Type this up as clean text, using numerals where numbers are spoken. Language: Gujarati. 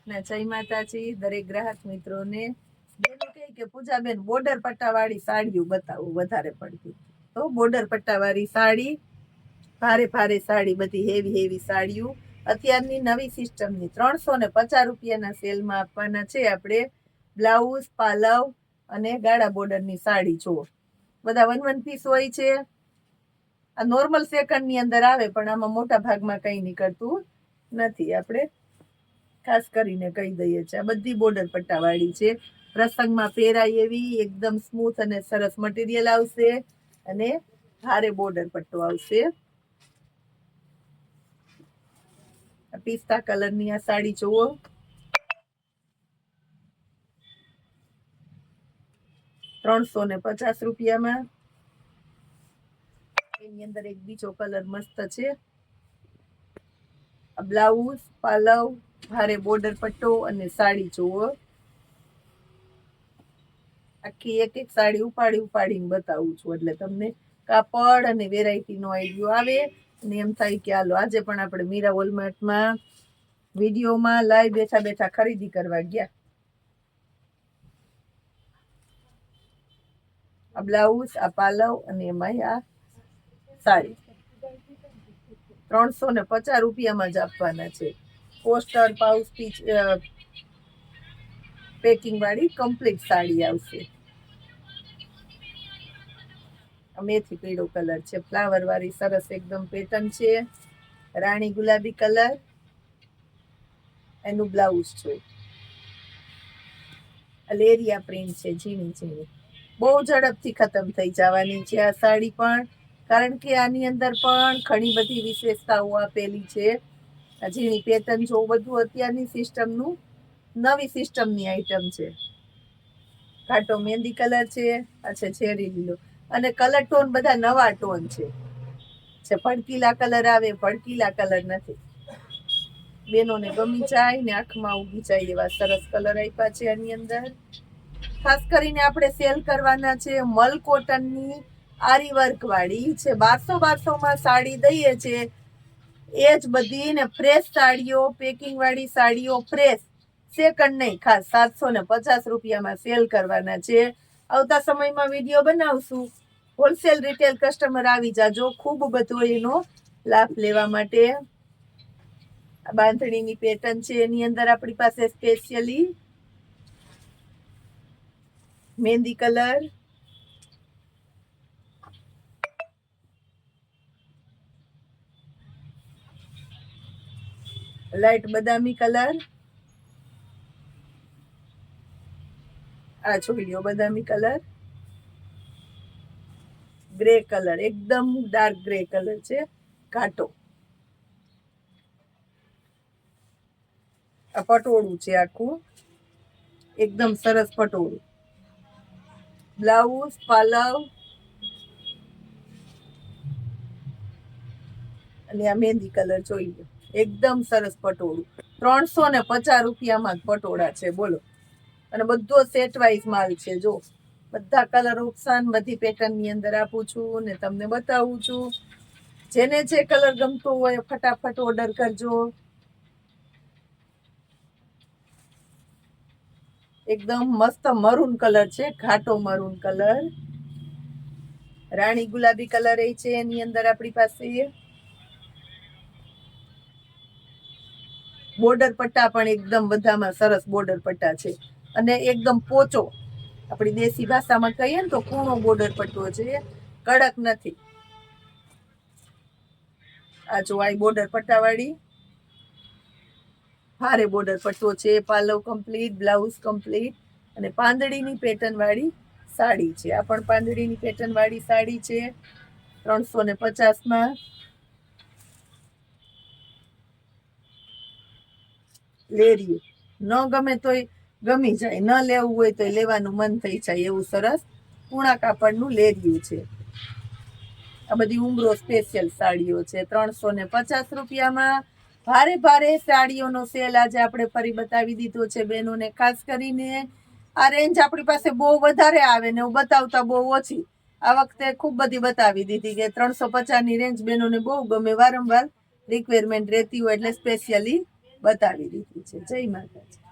કૃષ્ણ, જય માતાજી દરેક ગ્રાહક મિત્રોને. બેનો કહે કે પૂજાબેન બોર્ડર પટ્ટાવાળી સાડીઓ બતાવો વધારે પડતી. તો બોર્ડર પટ્ટાવાળી સાડી, ભારે ભારે સાડી, બધી હેવી હેવી સાડીઓ અત્યારની નવી સિસ્ટમની 350 રૂપિયાના સેલમાં આપવાના છે આપણે. બ્લાઉઝ, પાલવ અને ગાળા બોર્ડરની સાડી જુઓ. બધા 1 પીસ હોય છે. આ નોર્મલ સેકન્ડની અંદર આવે, પણ આમાં મોટા ભાગમાં કંઈ નીકળતું નથી. આપણે ખાસ કરીને કહી દઈએ છીએ આ બધી બોર્ડર પટ્ટાવાળી છે. પ્રસંગમાં પહેરાય એવી એકદમ સ્મૂથ અને સરસ મટીરિયલ આવશે અને ભારે બોર્ડર પટ્ટો આવશે. પિસ્તા કલરની આ સાડી જુઓ. ₹350 એની અંદર એક બીજો કલર મસ્ત છે. બ્લાઉઝ, પાલવ, ભારે બોર્ડર પટ્ટો અને સાડી જુઓ. આખી એક એક સાડી ઉપાડીને બતાવું છું, એટલે તમને કાપડ અને વેરાયટીનો આઈડિયો આવે અને એમ થાય કે હાલો આજે પણ આપણે મીરા વોલમાર્ટમાં વિડીયોમાં લાઈવ બેઠા બેઠા ખરીદી કરવા ગયા. આ બ્લાઉઝ, આ પાલવ અને એમાં આ સાડી ₹350 જ આપવાના છે. પોસ્ટર, પાઉચ, પેકિંગ વાળી કમ્પ્લીટ સાડી આવશે. મેથી પીળો કલર છે, ફ્લાવર વાળી સરસ એકદમ પેટર્ન છે. રાણી ગુલાબી કલર એનું બ્લાઉઝ છે. લેરિયા પ્રિન્ટ છે, ઝીણી ઝીણી. બહુ ઝડપથી ખતમ થઈ જવાની છે આ સાડી પણ, કારણ કે આની અંદર પણ ઘણી બધી વિશેષતાઓ આપેલી છે. આ ઝીણી પેટર્ન જો બધું અત્યારની સિસ્ટમનું, નવી સિસ્ટમની આઈટમ છે. ઘાટો મહેંદી કલર છે, અચ્છા ચેરી લીલો, અને કલર ટોન બધા નવા ટોન છે. ભડકીલા કલર આવે, ભડકીલા કલર નથી. બેનોને ગમી જાય ને આંખમાં ઉગી જાય એવા સરસ કલર આપ્યા છે આની અંદર. ખાસ કરીને આપણે સેલ કરવાના છે મલ કોટનની આરી વર્ક વાળી છે. 1200 સાડી દઈએ છે એ જ બધી ને ફ્રેશ સાડીઓ, પેકિંગ વાળી સાડીઓ ફ્રેશ, સેકન્ડ નહીં. ખાસ ₹750 સેલ કરવાના છે. આવતા સમયમાં વિડીયો બનાવશું. હોલસેલ રિટેલ કસ્ટમર આવી જાજો, ખૂબ બધો એનો લાભ લેવા માટે. બાંધણીની પેટર્ન છે, એની અંદર આપણી પાસે સ્પેશિયલી મહેંદી કલર, લાઈટ બદામી કલર, આ જોઈ લો બદામી કલર, ગ્રે કલર, એકદમ ડાર્ક ગ્રે કલર છે, ઘાટો. આ પટોળું છે આખું, એકદમ સરસ પટોળું. બ્લાઉઝ, પાલવ અને આ મહેંદી કલર જોઈ લો, એકદમ સરસ પટોળું. ₹350 જ પટોળા છે, બોલો. અને બધો સેટ વાઇઝ માલ છે. જો બધા કલર ઓપ્શન બધી પેટર્ન ની અંદર આપું છું ને તમને બતાવું છું. જેને જે કલર ગમતો હોય ફટાફટ ઓર્ડર કરજો. એકદમ મસ્ત મરૂન કલર છે, ઘાટો મરૂન કલર. રાણી ગુલાબી કલર એ છે એની અંદર આપણી પાસે. બોર્ડર પટ્ટા પણ એકદમ બધામાં સરસ બોર્ડર પટ્ટા છે, અને એકદમ પોચો, આપણી દેશી ભાષામાં કહીએ ને તો કૂણો બોર્ડર પટ્ટો છે, કડક નથી. આ જો આ બોર્ડર પટ્ટા વાળી ભારે બોર્ડર પટ્ટો છે. પાલવ કમ્પ્લીટ, બ્લાઉઝ કમ્પ્લીટ અને પાંદડીની પેટર્ન વાળી સાડી છે. આ પણ પાંદડીની પેટર્ન વાળી સાડી છે, 350 લેરિયું. ન ગમે તોય ગમી જાય, ન લેવું હોય તો લેવાનું મન થઈ જાય એવું સરસ પૂણા કાપડનું લેરિયું છે. આ બધી ઉમરો સ્પેશિયલ સાડીઓ છે, ₹350. ભારે ભારે સાડીઓનો સેલ આજે આપણે ફરી બતાવી દીધો છે બહેનોને. ખાસ કરીને આ રેન્જ આપણી પાસે બહુ વધારે આવે ને બતાવતા બહુ ઓછી. આ વખતે ખૂબ બધી બતાવી દીધી કે 350 ની રેન્જ બહેનોને બહુ ગમે, વારંવાર રિક્વાયરમેન્ટ રહેતી હોય એટલે સ્પેશિયલી બતાવી દીધી છે. જય માતાજી.